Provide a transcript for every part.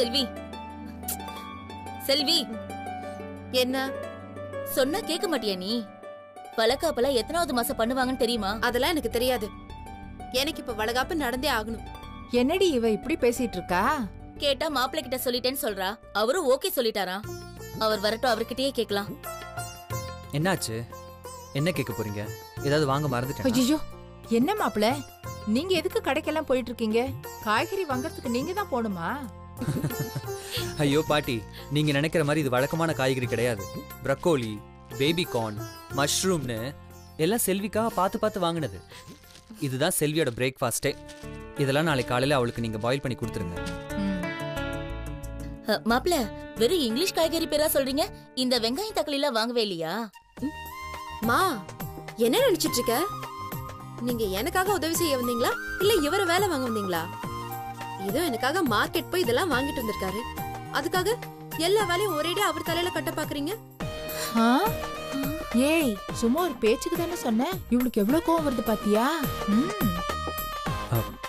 செல்வி, செல்வி, என்ன சொன்னா கேட்க மாட்டியா நீ? வளகாப்பெல்லாம் எத்தனாவது மாசம் பண்ணுவாங்கன்னு தெரியுமா? அதெல்லாம் எனக்கு தெரியாது. எனக்கு இப்ப வளகாப்பு நடந்தே ஆகணும். என்னடி இவ இப்படி பேசிட்டு இருக்கா? கேட்டா மாப்பிள்ளை கிட்ட சொல்லிட்டேன்னு சொல்றா. அவரும் ஓகே சொல்லிட்டாரா? அவர் வரட்டும், அவர்கிட்டயே கேட்கலாம். என்னாச்சு? என்ன கேட்க போறீங்க? ஏதாவது வாங்க மறந்துட்டேன். ஐயோ, என்ன மாப்பிள்ள, நீங்க எதுக்கு கடைக்கெல்லாம் போயிட்டு இருக்கீங்க? காய்கறி வாங்கறதுக்கு நீங்க தான் போணுமா? ஐயோ பாட்டி, நீங்க நினைக்கிற மாதிரி இது வழக்கமான காய்கறி கிடையாது. ப்ரக்கோலி, பேபி கார்ன், மஷ்ரூம்னு எல்லாம் செல்விக்காக பார்த்து பார்த்து வாங்கினது. இதுதான் செல்வியோட பிரேக்ஃபாஸ்டே. இதெல்லாம் நாளை காலையில அவளுக்கு நீங்க பாயில் பண்ணி கொடுத்துருங்க. மாப்பிள்ள, வெறும் இங்கிலீஷ் காய்கறி பேரா சொல்றீங்க? இந்த வெங்காயம் தக்காளி எல்லாம் வாங்கவே இல்லையா? மா, என்ன நினைச்சிட்டு இருக்க? நீங்க எனக்காக உதவி செய்ய வந்தீங்களா இல்ல இவர வேலை வாங்க வந்தீங்களா? இதோ எனக்காக மார்க்கெட் போய் இதெல்லாம் வாங்கிட்டு வந்திருக்காரு. அதுக்காக எல்லா வேலையும் ஒரேடியா அவர் தலையில கட்ட பாக்குறீங்க? ஏய், சும்மா ஒரு பேச்சுக்கு தானே சொன்னேன். இவளுக்கு எவ்வளவு கோவம் வருது பாத்தியா?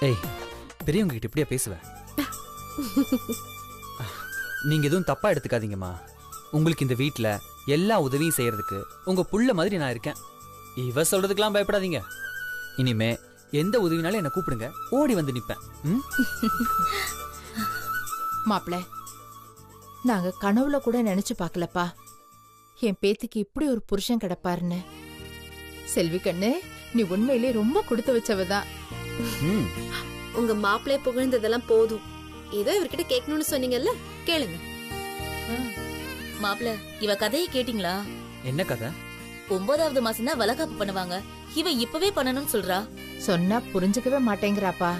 ஏய், பெரியவங்க கிட்ட இப்படியா பேசுவேன்? நீங்க எதுவும் தப்பா எடுத்துக்காதீங்கம்மா. உங்களுக்கு இந்த வீட்டுல எல்லா உதவியும் செய்யறதுக்கு உங்க புள்ள மாதிரி நான் இருக்கேன். இவ சொல்றதுக்கெல்லாம் பயப்படாதீங்க. இனிமே எந்த உதவினாலும் என்ன கூப்பிடுங்க, ஓடி வந்து நிப்பேன். மாப்பிள்ள, நாங்க கனவுல கூட நினைச்சு பாக்கலப்பா என் பேத்திக்கு இப்படி ஒரு புருஷன் கிடப்பாருன்னு. செல்வி கண்ணு, நீ உண்மையிலே ரொம்ப கொடுத்து வச்சவதான். உங்க மாப்பிள்ளைய புகழ்ந்ததெல்லாம் போதும். ஏதோ இவர்கிட்ட கேட்கணும்னு சொன்னீங்கல்ல, கேளுங்க. மாப்பிள்ள, இவ கதையை கேட்டீங்களா? என்ன கதை? 9வது மாசம் தான் வளகாப்பு பண்ணுவாங்க. இவ இப்பவே பண்ணணும்னு சொல்றா. சொன்னா புரிஞ்சுக்கவே மாட்டேங்கிறாப்பா.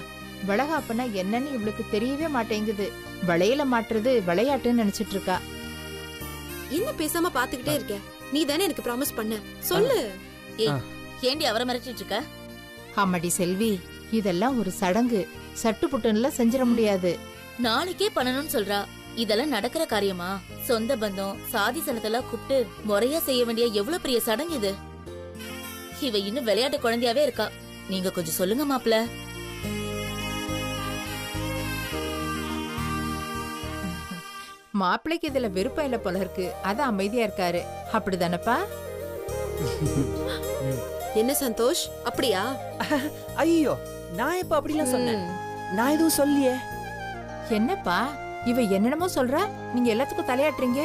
வளகாப்புனா என்னன்னு இவளுக்கு தெரியவே மாட்டேங்குது. வளையல மாட்டுறது விளையாட்டுன்னு நினைச்சிட்டு இருக்கா. என்ன பேசாம பாத்துக்கிட்டே இருக்க? நீ தானே எனக்கு ப்ராமிஸ் பண்ண, சொல்லு. ஏய், ஏண்டி அவரை மிரட்டிட்டு இருக்க? ஆமாடி செல்வி, இதெல்லாம் ஒரு சடங்கு. சட்டு புட்டுன்னுல செஞ்சிட முடியாது. நாளைக்கே பண்ணணும்னு சொல்றா. இதெல்லாம் நடக்கிற காரியமா? சொந்த பந்தம், சாதி சனத்தெல்லாம் கூப்பிட்டு முறையா செய்ய வேண்டிய எவ்வளவு பெரிய சடங்கு இது. இவ இன்னும் விளையாட்டு குழந்தையாவே இருக்கா. நீங்க கொஞ்சம் சொல்லுங்க மாப்பிள்ள. மாப்பிள்ளைக்கு இதுல விருப்பம் இல்ல போல இருக்கு. அதான் அமைதியா இருக்காரு. அப்படிதானப்பா? என்ன சந்தோஷ், அப்படியா? ஐயோ, நான் இப்ப அப்படிலாம் சொன்னேன்? நான் எதுவும் சொல்லியே. என்னப்பா இவ என்னென்னமோ சொல்றா, நீங்க எல்லாத்துக்கும் தலையாட்டுறீங்க.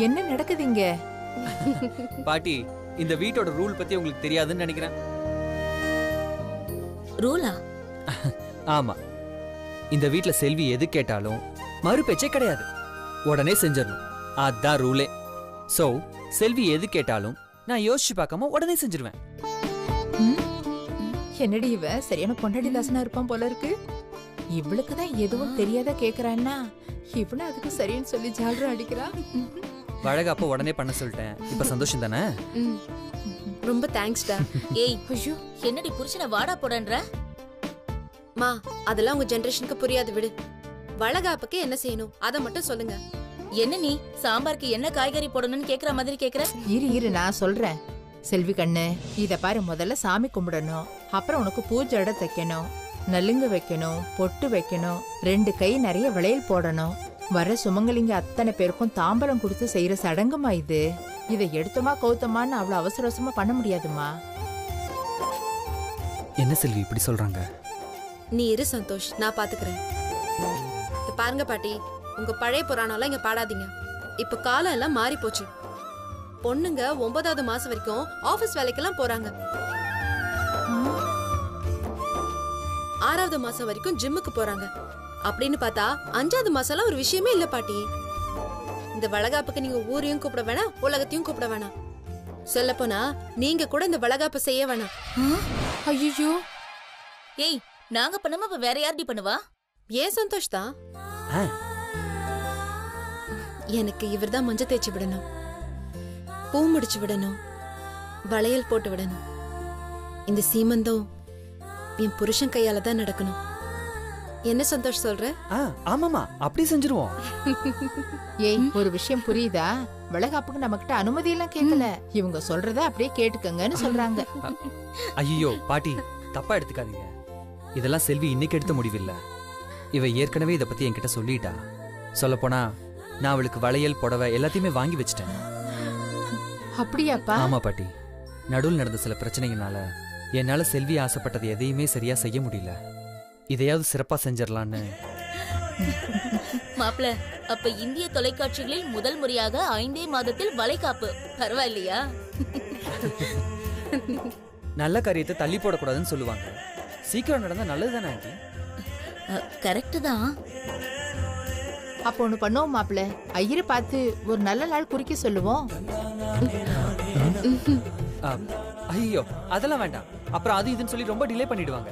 என்ன நடக்குதுங்க? பாட்டி, இந்த வீட்டோட ரூல் பத்தி உங்களுக்கு தெரியாதுன்னு நினைக்கிறேன். ரூலா? ஆமா, இந்த வீட்ல செல்வி எது கேட்டாலும் மறு பேச்சே கிடையாது, உடனே செஞ்சிடணும். அதான் ரூலே. சோ செல்வி எது கேட்டாலும் நான் யோசிச்சு பார்க்காம உடனே செஞ்சிருவேன். என்னடி இவ சரியான பொண்டாடி தாசனா இருப்பான் போல இருக்கு. இவளுக்குதான் எதுவும் தெரியாத கேக்குறான்னா இவனு அதுக்கு சரின்னு சொல்லி ஜாலரா அடிக்கிறா. வழகாப்ப உடனே பண்ண சொல்லிட்டேன். இப்ப சந்தோஷம் தானே? ரொம்ப தேங்க்ஸ்டா. ஏய், ஐயோ, என்னடி புருஷனை வாடா போடன்ற? மா, அதெல்லாம் உங்க ஜெனரேஷனுக்கு புரியாது, விடு. வளகாப்புக்கு என்ன செய்யணும் அத மட்டும் சொல்லுங்க. என்ன நீ சாம்பாருக்கு என்ன காய்கறி போடணும்னு கேக்குற மாதிரி கேக்குற? இரு நான் சொல்றேன். செல்வி கண்ணு, இத பாரு. முதல்ல சாமி கும்பிடணும், அப்புறம் உனக்கு பூஜை இட தைக்கணும், நலுங்கு வைக்கணும், பொட்டு வைக்கணும், 2 கை நிறைய விளையல் போடணும். வர சுமங்கலிங்க அத்தனை பேருக்கும் தாம்பரம் கொடுத்து செய்யற சடங்குமா இது. இதை எடுத்தோமா கௌத்தமான்னு அவ்வளவு அவசர அவசரமா பண்ண முடியாதுமா. என்ன செல்வி இப்படி சொல்றாங்க? நீ இரு சந்தோஷ், நான் பாத்துக்கிறேன். பாருங்க பாட்டி, உங்க பழைய புராணம்லாம் இங்க பாடாதீங்க. இப்ப காலம் எல்லாம் மாறி போச்சு. பொண்ணுங்க 9வது மாசம் வரைக்கும் ஆபீஸ் வேலைக்கெல்லாம் போறாங்க. 6வது மாசம் வரைக்கும் ஜிம்முக்கு போறாங்க. அப்படின்னு பார்த்தா 5வது மாசம்லாம் ஒரு விஷயமே இல்ல பாட்டி. இந்த வளகாப்புக்கு நீங்க ஊரையும் கூப்பிட வேணாம், உலகத்தையும் கூப்பிட வேணாம். சொல்ல போனா நீங்க கூட இந்த வளகாப்பை செய்ய வேணாம். ஐயோ, ஏய், நாங்க பண்ணாம இப்ப வேற யார்டி பண்ணுவா? ஏன் சந்தோஷ் தான். எனக்கு இவர்தான் மஞ்சள் தேய்ச்சி விடணும், பூ முடிச்சு விடணும், வளையல் போட்டு விடணும். இந்த சீமந்தம் என் புருஷன் கையால தான் நடக்கணும். என்ன சந்தோஷ் சொல்ற? ஆமாமா, அப்படி செஞ்சிருவோம். ஏய், ஒரு விஷயம் புரியுதா? வளகாப்புக்கு நம்ம கிட்ட அனுமதி எல்லாம் கேட்கல. இவங்க சொல்றத அப்படியே கேட்டுக்கங்கன்னு சொல்றாங்க. ஐயோ பாட்டி, தப்பா எடுத்துக்காதீங்க. இதெல்லாம் செல்வி இன்னைக்கு எடுத்த முடிவில்ல. இவ ஏற்கனவே இத பத்தி என்கிட்ட சொல்லிட்டா. சொல்லப்போனா நான் அவளுக்கு வளையல் புடவை எல்லாத்தையுமே வாங்கி வச்சிட்டேன். அப்படியாப்பா? ஆமா பாட்டி. நடுவில் நடந்த சில பிரச்சனைகளால என்னால செல்வி ஆசைப்பட்டது எதையுமே சரியா செய்ய முடியல. இதையாவது சிறப்பா செஞ்சிடலான்னு. மாப்பிள, அப்ப இந்திய தொலைக்காட்சிகளில் முதல் முறையாக 5 மாதத்தில் வளைகாப்பு. பரவாயில்லையா? நல்ல காரியத்தை தள்ளி போடக்கூடாதுன்னு சொல்லுவாங்க. சீக்கிரம் நடந்தா நல்லதுதானே ஆண்டி? கரெக்ட் தான். அப்போ ஒண்ணு பண்ணுவோம் மாப்பிள்ள, ஐயரை பார்த்து ஒரு நல்ல நாள் குறிக்க சொல்லுவோம். ஐயோ அதெல்லாம் வேண்டாம். அப்புறம் அது இதுன்னு சொல்லி ரொம்ப டிலே பண்ணிடுவாங்க.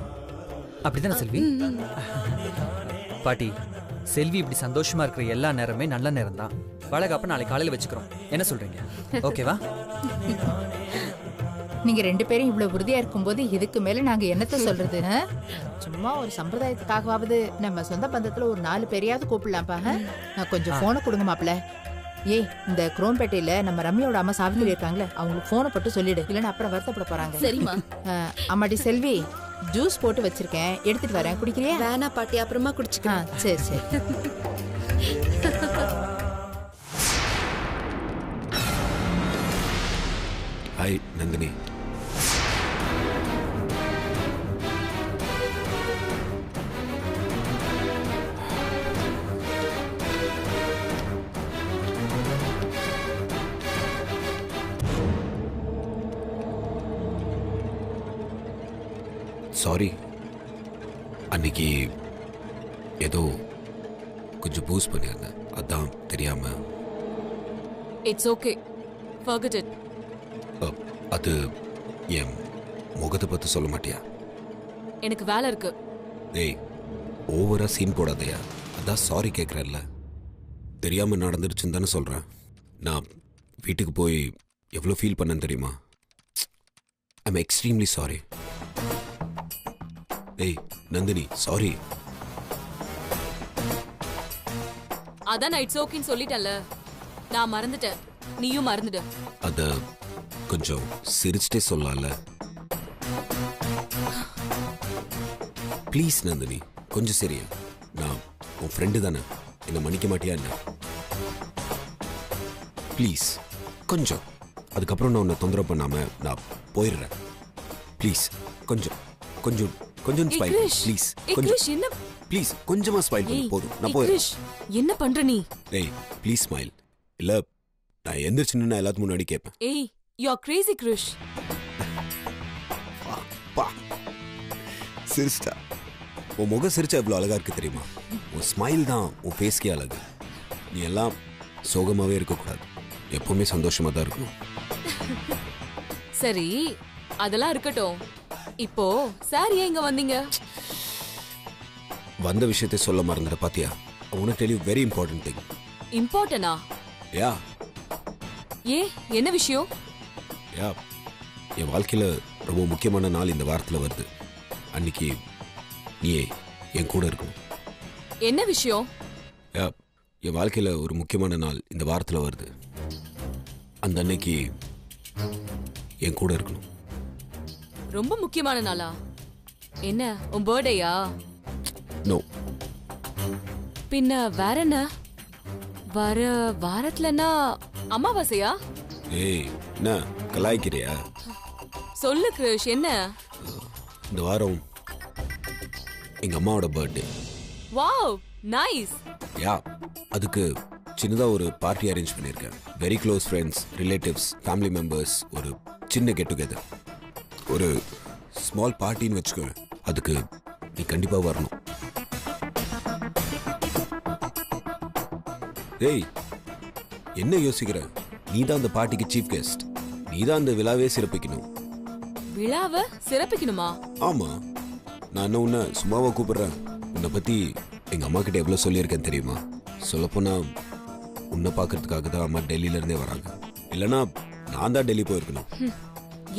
அப்படித்தானே செல்வி? பாட்டி, செல்வி இப்படி சந்தோஷமா இருக்கிற எல்லா நேரமே நல்ல நேரம் தான். வளகாப்ப நாளைக்கு காலையில வச்சுக்கிறோம். என்ன சொல்றீங்க? ஓகேவா? நீங்க 2 பேரும் இவ்வளவு உறுதியா இருக்கும்போது இதுக்கு மேல நாங்க என்னத்த சொல்றது? சும்மா ஒரு சம்பிரதாயத்துக்காகவாவது நம்ம சொந்த பந்தத்துல ஒரு 4 பேரையாவது கூப்பிடலாம்ப்பா. நான் கொஞ்சம் போனை கொடுங்க மாப்பிள்ள. ஏய், இந்த குரோம்பேட்டையில நம்ம ரம்யாவோட அம்மா சாவித்திரி இருக்காங்களே, அவங்களுக்கு போனை போட்டு சொல்லிடு, இல்லைன்னா அப்புறம் வருத்தப்பட போறாங்க. சரிம்மா. அம்மாடி செல்வி, ஜூஸ் போட்டு வச்சிருக்கேன், எடுத்துட்டு வரேன், குடிக்கிறியா? வேணா பாட்டி, அப்புறமா குடிச்சுக்கலாம். சரி சரி. ஹாய் நந்தினி. சாரி, அன்னைக்கு ஏதோ கொஞ்சம் பூஸ் பண்ணியிருந்தேன், அதான் தெரியாம. It's okay, forget it. அது என் முகத்தை பத்தி சொல்ல மாட்டியா? எனக்கு வேலை இருக்கு. ஏய், ஓவரா சீன் போடாதையா. அதான் சாரி கேட்குறேன்ல, தெரியாம நடந்துருச்சுன்னு தானே சொல்றேன். நான் வீட்டுக்கு போய் எவ்வளோ ஃபீல் பண்ணேன்னு தெரியுமா? I'm extremely sorry. ஏய் நந்தினி, சாரி. அதான் நான் இட்ஸ் ஓகேன்னு சொல்லிட்டேன்ல, நான் மறந்துட்டேன், நீயும் மறந்துட. அத கொஞ்சம் சிரிச்சிட்டே சொல்லலாம்ல. ப்ளீஸ் நந்தினி, கொஞ்சம் சரியா. நான் உன் ஃப்ரெண்டு தானே, என்ன மன்னிக்க மாட்டியா என்ன? ப்ளீஸ் கொஞ்சம். அதுக்கப்புறம் நான் உன்னை தொந்தரவு பண்ணாம நான் போயிடுறேன். ப்ளீஸ் கொஞ்சம் கொஞ்சம் கொஞ்சம் ஸ்மைல் ப்ளீஸ். கொஞ்சம் என்ன ப்ளீஸ், கொஞ்சமா ஸ்மைல் பண்ணு போதும், நான் போயிடுறேன். என்ன பண்ற நீ? ஏய் ப்ளீஸ் ஸ்மைல். இல்ல நான் எந்திரிச்சு நின்று எல்லாத்துக்கும் முன்னாடி கேட்பேன். ஏய், யூ ஆர் கிரேசி கிரிஷ். பா சிரிச்சிட்டா. உன் முகம் சிரிச்சா எவ்வளோ அழகா இருக்கு தெரியுமா? உன் ஸ்மைல் தான் உன் ஃபேஸ்க்கே அழகு. நீ எல்லாம் சோகமாவே இருக்கக்கூடாது, எப்பவுமே சந்தோஷமா தான் இருக்கணும். சரி, அதெல்லாம் இருக்கட்டும். இப்போ சார் ஏன் இங்க வந்தீங்க? வந்த விஷயத்தை சொல்ல மறந்துட்ட பாத்தியா? I want to tell you very important thing. இம்பார்ட்டனா? யா ஏ, என்ன விஷயம்? யா, என் வாழ்க்கையில ரொம்ப முக்கியமான நாள் இந்த வாரத்தில் வருது. அன்னைக்கு நீ என் கூட இருக்கணும். என்ன விஷயம்? யா, என் வாழ்க்கையில ஒரு முக்கியமான நாள் இந்த வாரத்தில் வருது. அந்த அன்னைக்கு என் கூட இருக்கணும். ரொம்ப முக்கியமான நாளா? என்ன, உன் பர்த்டேயா? நோ. பின்ன வேற என்ன? வர வாரத்துலனா அமாவாசையா? ஏய், என்ன கலாய்க்கிறியா? சொல்லு கிரிஷ், என்ன? இந்த வாரம் எங்க அம்மாவோட பர்த்டே. Wow, nice. யா, அதுக்கு சின்னதா ஒரு பார்ட்டி அரேஞ்ச் பண்ணியிருக்கேன். Very close friends, relatives, family members, ஒரு சின்ன கெட் டுகெதர், ஒரு ஸ்மால் பார்ட்டின்னு வச்சுக்கோ. அதுக்கு நீ கண்டிப்பா வரணும். ஏய், என்ன யோசிக்கிற? நீ தான் அந்த பார்ட்டிக்கு சீஃப் கெஸ்ட். நீ தான் அந்த விழாவே சிறப்பிக்கணும். விழாவை சிறப்பிக்கணுமா? ஆமா, நான் என்ன உன்னை சும்மாவா கூப்பிடுறேன்? உன்னை பத்தி எங்க அம்மா கிட்ட எவ்வளவு சொல்லியிருக்கேன் தெரியுமா? சொல்லப்போனா உன்னை பார்க்கறதுக்காக தான் அம்மா டெல்லியில இருந்தே வராங்க. இல்லைன்னா நான் தான் டெல்லி போயிருக்கணும்.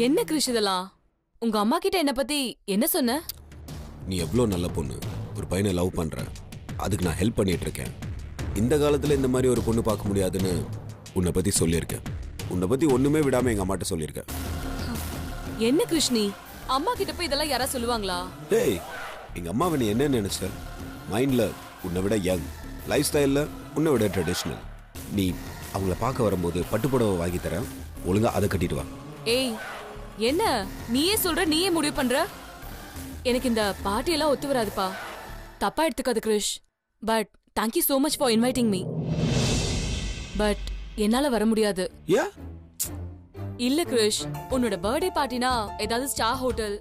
என்ன கிரிஷ் இதெல்லாம்? உங்க அம்மா கிட்ட என்ன பத்தி என்ன சொன்ன? நீ எவ்வளோ நல்ல பொண்ணு, ஒரு பையனை லவ் பண்ற, அதுக்கு நான் ஹெல்ப் பண்ணிட்டு இருக்கேன். இந்த காலத்துல இந்த மாதிரி ஒரு பொண்ணு பார்க்க முடியாதுன்னு உன்னை பத்தி சொல்லியிருக்கேன். உன்னை பத்தி ஒண்ணுமே விடாம எங்க அம்மாட்ட சொல்லியிருக்கேன். என்ன கிருஷ்ணி, அம்மா கிட்ட போய் இதெல்லாம் யாரா சொல்லுவாங்களா? டேய், எங்க அம்மா நீ என்ன நினைச்ச? மைண்ட்ல உன்னை விட யங், லைஃப் ஸ்டைல்ல உன்னை விட ட்ரெடிஷ்னல். நீ அவங்கள பார்க்க வரும்போது பட்டுப்புடவை வாங்கி தரேன், ஒழுங்கா அதை கட்டிட்டு வா. ஏய் என்ன நீயே சொல்ற, நீயே முடிவு பண்ற? எனக்கு இந்த பார்ட்டி எல்லாம் ஒத்து வராதுப்பா. தப்பா எடுத்துக்காது Krish. But thank you so much for inviting me. But என்னால வர முடியாது. ஏன்? இல்ல கிரிஷ், உன்னோட பர்த்டே பார்ட்டினா ஏதாவது star hotel,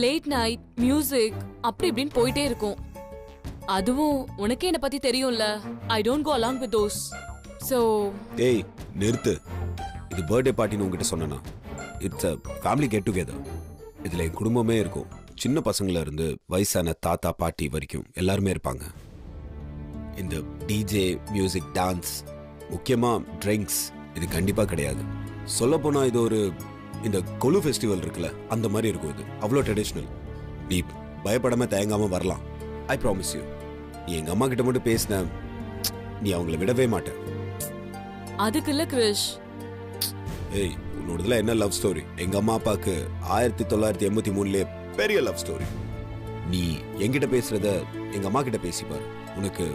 late night music அப்படி இப்படின்னு போயிட்டே இருக்கும். அதுவும் உனக்கே என்ன பத்தி தெரியும்ல. I don't go along with those. So ஏய் நிறுத்து. இது பர்த்டே பார்ட்டின்னு உங்ககிட்ட சொன்னேனா? It's a family get together. இதில் என் குடும்பமே இருக்கும். சின்ன பசங்கள இருந்து வயசான தாத்தா பாட்டி வரைக்கும் எல்லாருமே இருப்பாங்க. இந்த டிஜே மியூசிக் டான்ஸ் முக்கியமாக ட்ரிங்க்ஸ் இது கண்டிப்பாக கிடையாது. சொல்லப்போனால் இது ஒரு இந்த கொலு ஃபெஸ்டிவல் இருக்குல்ல அந்த மாதிரி இருக்கும். இது அவ்வளோ ட்ரெடிஷ்னல். நீ பயப்படாமல் தயங்காமல் வரலாம். I promise you. நீ எங்கள் அம்மா கிட்ட மட்டும் பேசின நீ அவங்கள விடவே மாட்டேன். அதுக்கு இல்ல கிரிஷ். ஏய் உன்னோடதுல என்ன லவ் ஸ்டோரி? எங்கள் அம்மா அப்பாவுக்கு 1983 பெரிய லவ் ஸ்டோரி. நீ என்கிட்ட பேசுறத எங்கள் அம்மா கிட்ட பேசிப்பார். உனக்கு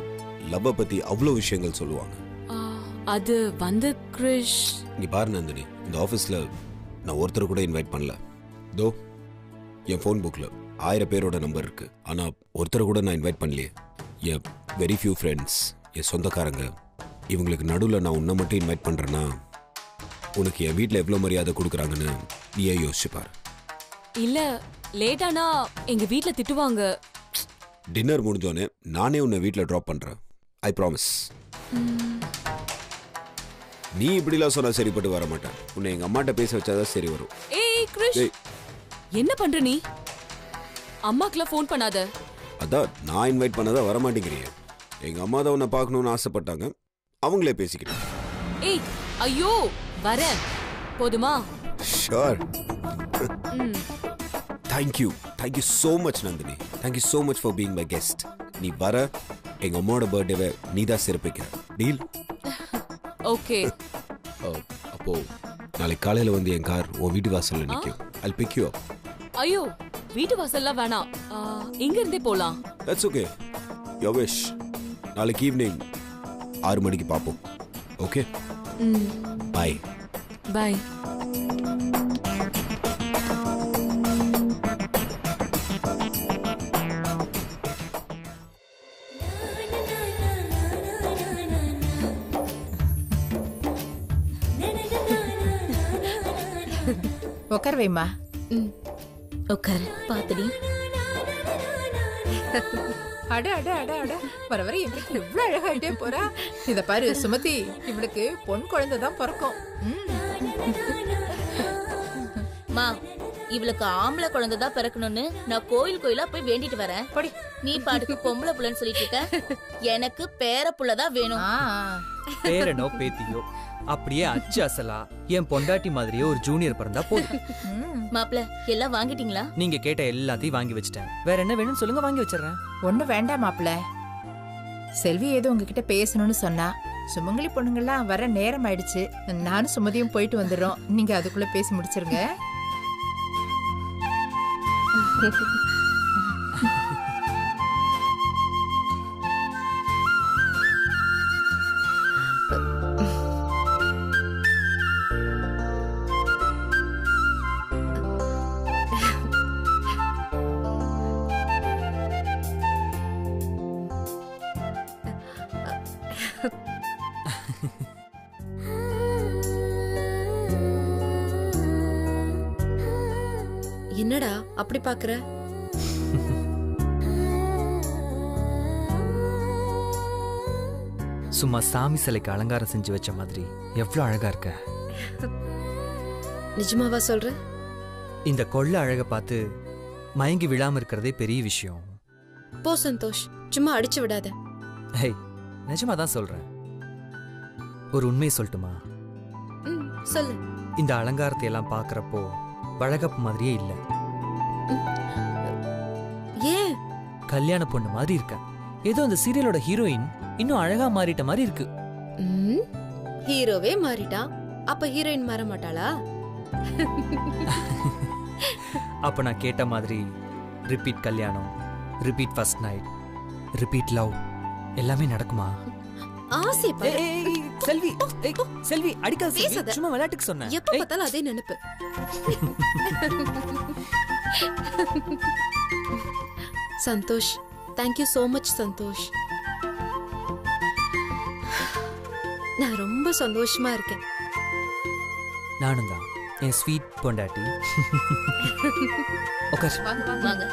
லவ்வை பற்றி அவ்வளோ விஷயங்கள் சொல்லுவாங்க. அது வந்து கிரிஷ். நீ பாரு நந்தினி, இந்த ஆஃபீஸில் நான் ஒருத்தர் கூட இன்வைட் பண்ணல. தோ என் ஃபோன் புக்கில் 1000 பேரோட நம்பர் இருக்கு. ஆனால் ஒருத்தரை கூட நான் இன்வைட் பண்ணலையே. என் வெரி ஃபியூ ஃப்ரெண்ட்ஸ், என் சொந்தக்காரங்க, இவங்களுக்கு நடுவில் நான் உன்னை மட்டும் இன்வைட் பண்ணுறேன்னா உனக்கு என் வீட்டில் எவ்வளோ மரியாதை கொடுக்குறாங்கன்னு நீயே யோசிச்சுப்பார். இல்ல லேட்டானா எங்க வீட்ல திட்டுவாங்க. டின்னர் முடிஞ்சோடனே நானே உன்னை வீட்டில் ட்ராப் பண்ணுறேன். I promise. நீ இப்படிலாம் சொன்னா சரிப்பட்டு வர மாட்டேன். உன்னை எங்க அம்மாட்ட பேச வச்சாதான் சரி வரும். ஏய் கிரிஷ், என்ன பண்ற நீ? அம்மாக்குலாம் ஃபோன் பண்ணாத. அதான் நான் இன்வைட் பண்ணாதான் வர மாட்டேங்கிறீங்க. எங்க அம்மா தான் உன்னை பார்க்கணும்னு ஆசைப்பட்டாங்க, அவங்களே பேசிக்கிட்டேன். ஏய் ஐயோ வரேன், போதுமா? Sure. Thank you so much Nandini. Thank you so much for being my guest. நீ வர எங்க அம்மாவோட பர்த்டேவை நீ தான் சிறப்பிக்கிற. டீல்? ஓகே. அப்போ நாளைக்கு காலையில வந்து என் கார் உன் வீட்டு வாசல்ல நிற்கும். I'll pick you up. ஐயோ வீட்டு வாசல்லாம் வேணாம், இங்க இருந்தே போலாம். That's okay. Your wish. நாளைக்கு ஈவினிங் 6 மணிக்கு பார்ப்போம். Okay bye. பை. உட்கார் வைமா. உட்காரு பாத்துடி. அட அட அட அட வர வர இவளுக்கு இவ்வளவு அழகாயிட்டே போறா. இத பாரு சுமதி, இவளுக்கு பொன் குழந்தை தான் பிறக்கும். மா, இவளுக்கு ஆம்பளை குழந்தை தான் பிறக்கணும்னு நான் கோயிலா போய் வேண்டிட்டு வரேன். நீ பாட்டுக்கு பொம்பளை புள்ளன்னு சொல்லிட்டு இருக்க. எனக்கு பேர புள்ளதான் வேணும். பேரனோ பேத்தியோ அப்படியே அச்சு அசலா என் பொண்டாட்டி மாதிரியே ஒரு ஜூனியர் பிறந்தா போதும். மாப்ள எல்லாம் வாங்கிட்டீங்களா? நீங்க கேட்ட எல்லாத்தையும் வாங்கி வச்சிட்டேன். வேற என்ன வேணும்னு சொல்லுங்க, வாங்கி வச்சிடறேன். ஒண்ணு வேண்டாம் மாப்பிள்ள. செல்வி ஏதோ உங்ககிட்ட பேசணும்னு சொன்னா. சுமங்கலி பொண்ணுங்கெல்லாம் வர நேரம் ஆயிடுச்சு. நானும் சுமதியும் போயிட்டு வந்துடுறோம். நீங்க அதுக்குள்ள பேசி முடிச்சிருங்க. என்னடா அப்படி பாக்குற? சும்மா சாமி சிலைக்கு அலங்காரம் செஞ்சு வச்ச மாதிரி எவ்வளவு அழகா இருக்க. நிஜமாவா சொல்ற? இந்த கொள்ள அழக பார்த்து மயங்கி விழாம இருக்கிறதே பெரிய விஷயம். போ சந்தோஷ், சும்மா அடிச்சு விடாத. ஹேய், நிஜமா தான் சொல்றேன். ஒரு உண்மையை சொல்லட்டுமா? சொல்லு. இந்த அலங்காரத்தை எல்லாம் பாக்குறப்போ வழகப்பு மாதிரியே இல்ல. ஏன்? கல்யாண பொண்ணு மாதிரி இருக்க. ஏதோ அந்த சீரியலோட ஹீரோயின் இன்னும் அழகா மாறிட்ட மாதிரி இருக்கு. ஹீரோவே மாறிட்டான், அப்ப ஹீரோயின் மாற மாட்டாளா? அப்ப நான் கேட்ட மாதிரி ரிப்பீட் கல்யாணம், repeat first night, repeat love எல்லாமே நடக்குமா? ஆசை ஏய், பாரு. ஏய், ஏய், செல்வி ஏய், செல்வி அடிக்காத செல்வி. பேசாத. சும்மா விளையாட்டுக்கு சொன்னேன். எப்ப ஏய், பார்த்தாலும் அதே நினைப்பு. Santhosh, thank you so much Santhosh. நான் ரொம்ப சந்தோஷமா இருக்கேன். நானும் தான் என் ஸ்வீட் பொண்டாட்டி. உட்கார். வாங்க வாங்க வாங்க.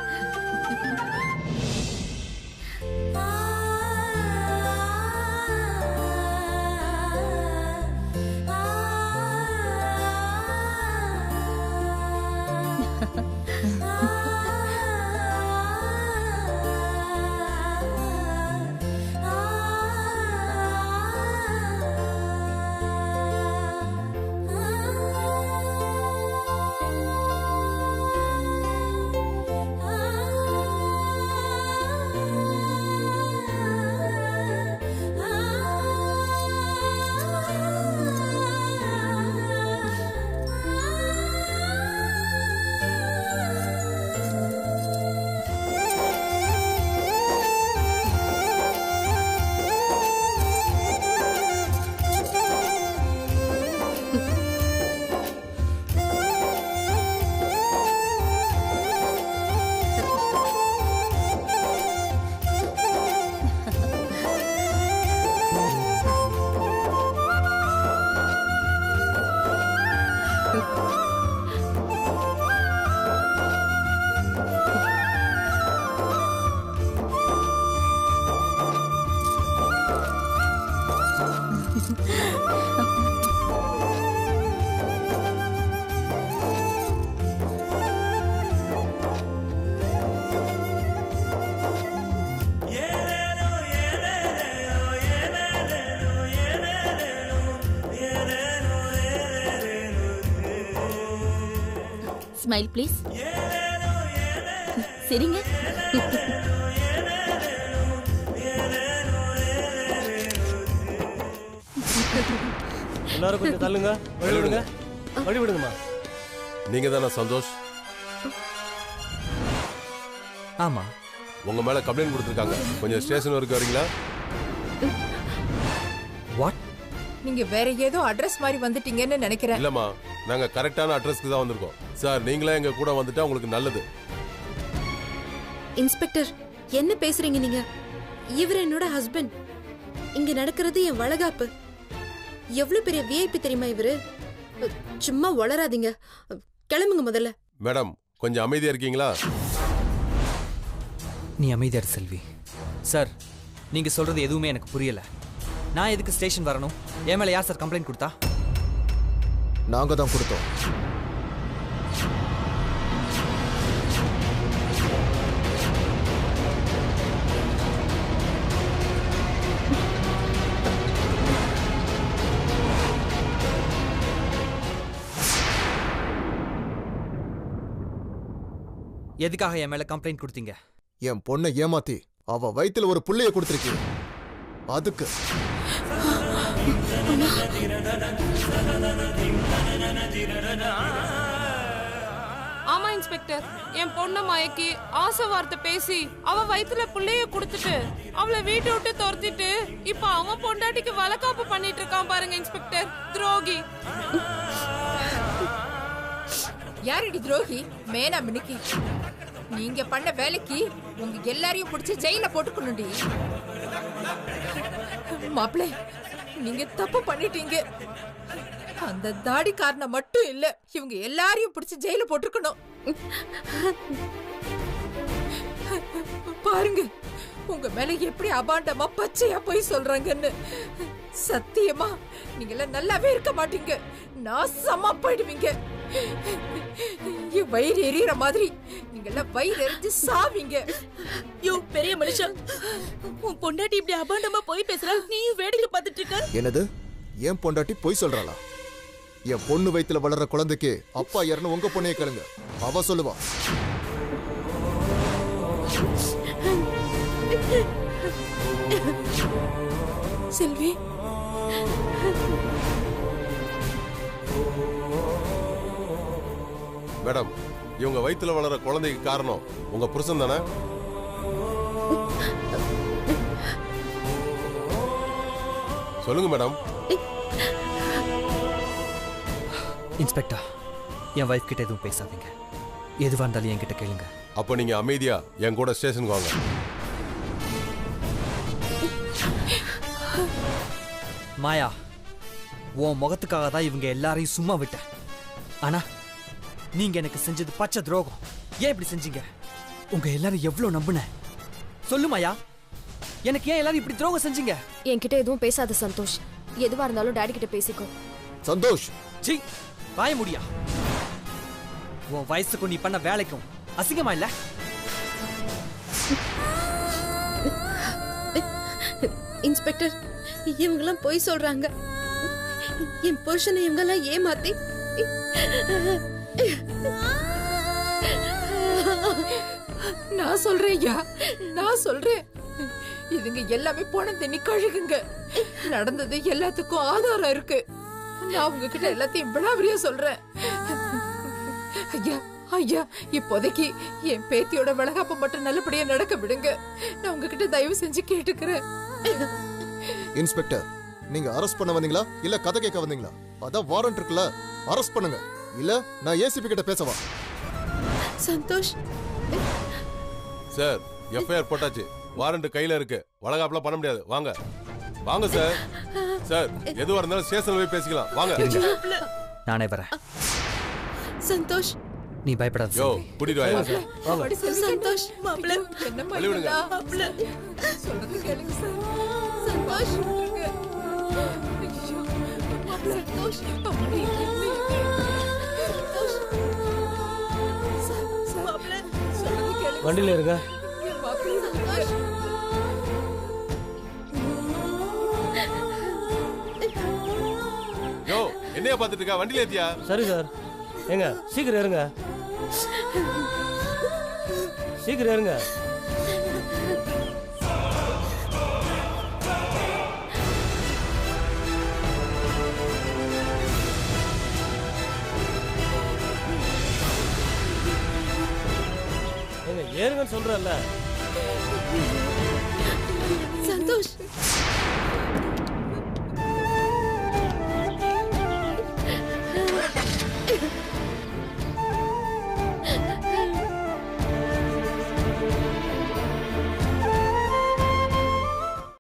Smile please. சரிங்க. எல்லாரும் கொஞ்சம் தள்ளுங்க, வழி விடுங்க, வழி விடுங்கம்மா. நீங்க தானே சந்தோஷ்? ஆமா. உங்க மேல கம்ப்ளைண்ட் கொடுத்துருக்காங்க. கொஞ்சம் ஸ்டேஷன் வரைக்கும் வரீங்களா? வாட்? நீங்க வேற ஏதோ அட்ரஸ் மாதிரி வந்துட்டீங்கன்னு நினைக்கிறேன். இல்லம்மா, நாங்க கரெக்டான அட்ரஸ்க்கு தான் வந்திருக்கோம். சார், நீங்களே எங்க கூட வந்துட்டா உங்களுக்கு நல்லது. இன்ஸ்பெக்டர், என்ன பேசுறீங்க நீங்க? இவர் என்னோட ஹஸ்பண்ட். இங்க நடக்கிறது என் வளகாப்பு. எவ்வளவு பெரிய விஐபி தெரியுமா இவரு? சும்மா வளராதீங்க. கிளம்புங்க முதல்ல. மேடம், கொஞ்சம் அமைதியா இருக்கீங்களா? நீ அமைதியா இரு செல்வி. சார், நீங்க சொல்றது எதுவுமே எனக்கு புரியல. நான் எதுக்கு ஸ்டேஷன் வரணும்? என் மேல யார் சார் கம்ப்ளைண்ட் கொடுத்தா? நாங்க தான் கொடுத்தோம். எதுக்காக என் மேல கம்ப்ளைண்ட் கொடுத்தீங்க? என் பொண்ணை ஏமாத்தி அவ வயித்துல ஒரு புள்ளைய கொடுத்திருக்கீங்க. அதுக்கு ஆமா இன்ஸ்பெக்டர், என் பொண்ணை மயக்கி ஆசை வார்த்தை பேசி அவ வயித்துல புள்ளைய குடுத்துட்டு அவளை வீட்டை விட்டு துரத்திட்டு இப்ப அவன் பொண்டாட்டிக்கு வளக்காப்பு பண்ணிட்டு இருக்கான் பாருங்க இன்ஸ்பெக்டர். துரோகி. யாரடி துரோகி? மேனா மினுக்கி. நீங்க பண்ண வேலைக்கு உங்க எல்லாரையும் பிடிச்சி ஜெயில போட்டுக்கணும்டி. மாப்பிளே, நீங்க தப்பு பண்ணிட்டீங்க. அந்த தாடிக்காரனை மட்டும் இல்ல, இவங்க எல்லாரையும் பிடிச்சி ஜெயில போட்டுக்கணும். பாருங்க உங்க மேல எப்படி அபாண்டமா பச்சையா போய் சொல்றாங்கன்னு. சத்தியமா நீங்க எல்லாம் நல்லாவே இருக்க மாட்டீங்க. நாசமா போயிடுவீங்க. வயிறு எரியற மாதிரி நீங்க எல்லாம் வயிறு எரிஞ்சு சாவீங்க. யோ பெரிய மனுஷன், உன் பொண்டாட்டி இப்படி அபாண்டமா போய் பேசுறா, நீ வேடிக்கை பார்த்துட்டு இருக்க. என்னது? என் பொண்டாட்டி பொய் சொல்றாளா? என் பொண்ணு வயித்துல வளர்ற குழந்தைக்கு அப்பா யாருன்னு உங்க பொண்ணைய கேளுங்க, அவ சொல்லுவா. செல்வி, மேடம், இவங்க வயித்துல வளர குழந்தைக்கு காரணம் உங்க புருஷன் தானே? சொல்லுங்க மேடம். இன்ஸ்பெக்டர், என் வைஃப் கிட்ட எதுவும் பேசாதீங்க. எதுவா இருந்தாலும் என்கிட்ட கேளுங்க. அப்ப நீங்க அமைதியா என் கூட ஸ்டேஷனுக்கு வாங்க. மாயா, உன் முகத்துக்காக தான் இவங்க எல்லாரையும் சும்மா விட்டேன். ஆனா நீங்க எனக்கு செஞ்சது பச்சை துரோகம். ஏன் இப்படி செஞ்சீங்க? உங்க எல்லாரும் எவ்வளவு நம்புனேன். சொல்லு மாயா, எனக்கு ஏன் எல்லாரும் இப்படி துரோகம் செஞ்சீங்க? என்கிட்ட எதுவும் பேசாத சந்தோஷ். எதுவா இருந்தாலும் டாடி கிட்ட பேசிக்கோ. சந்தோஷ், சீ, வாய முடியா. உன் வயசுக்கும் நீ பண்ண வேலைக்கும் அசிங்கமா இல்ல? இன்ஸ்பெக்டர், இவங்கெல்லாம் பொய் சொல்றாங்க. என் புருஷனை இவங்கெல்லாம் ஏமாத்தி நான் சொல்றேன் ஐயா, நான் சொல்றேன். இதுங்க எல்லாமே போன தண்ணி கழுகுங்க. நடந்தது எல்லாத்துக்கும் ஆதாரம் இருக்கு. நான் உங்ககிட்ட எல்லாத்தையும் விடாவரியா சொல்றேன். ஐயா ஐயா, இப்போதைக்கு என் பேத்தியோட வளகாப்பு மட்டும் நல்லபடியா நடக்க விடுங்க. நான் உங்ககிட்ட தயவு செஞ்சு கேட்டுக்கிறேன். இன்ஸ்பெக்டர், நீங்க அரெஸ்ட் பண்ண வந்தீங்களா இல்ல கதை கேட்க வந்தீங்களா? அதான் வாரண்ட் இருக்குல்ல, அரெஸ்ட் பண்ணுங்க. இல்ல நான் ஏசிபி கிட்ட பேசவா? சந்தோஷ் சார், எஃப்ஐஆர் போட்டாச்சு. வாரண்ட் கையில இருக்கு. வளகாப்புலாம் பண்ண முடியாது. வாங்க வாங்க சார். சார், எதுவா இருந்தாலும் ஸ்டேஷன்ல போய் பேசிக்கலாம். வாங்க. நானே வரேன். சந்தோஷ், நீ பயப்படாத. யோ, கூட்டிட்டு வாயா. அப்படி சொல்லி சந்தோஷ், மாப்பிள்ளை, என்ன வழி விடுங்க. மாப்பிள்ளை, சொல்றது கேளுங்க சார். சந்தோஷ், விட்டுருங்க. ஐயோ, மாப்பிள்ளை, அப்படி இல்லை. மாப்பிள்ளை, சொல்றது கேளுங்க. வண்டியில இருங்க. என் மாப்பிள்ளை விட்டுருங்க. யோ, என்னைய பாத்துட்டு இருக்கா? வண்டியில ஏத்தியா? சரி சார். ஏங்க சீக்கிரம் இருங்க. சீக்கிரம் இருங்க. ஏங்க ஏறுங்கன்னு சொல்றேன்ல. சந்தோஷ்.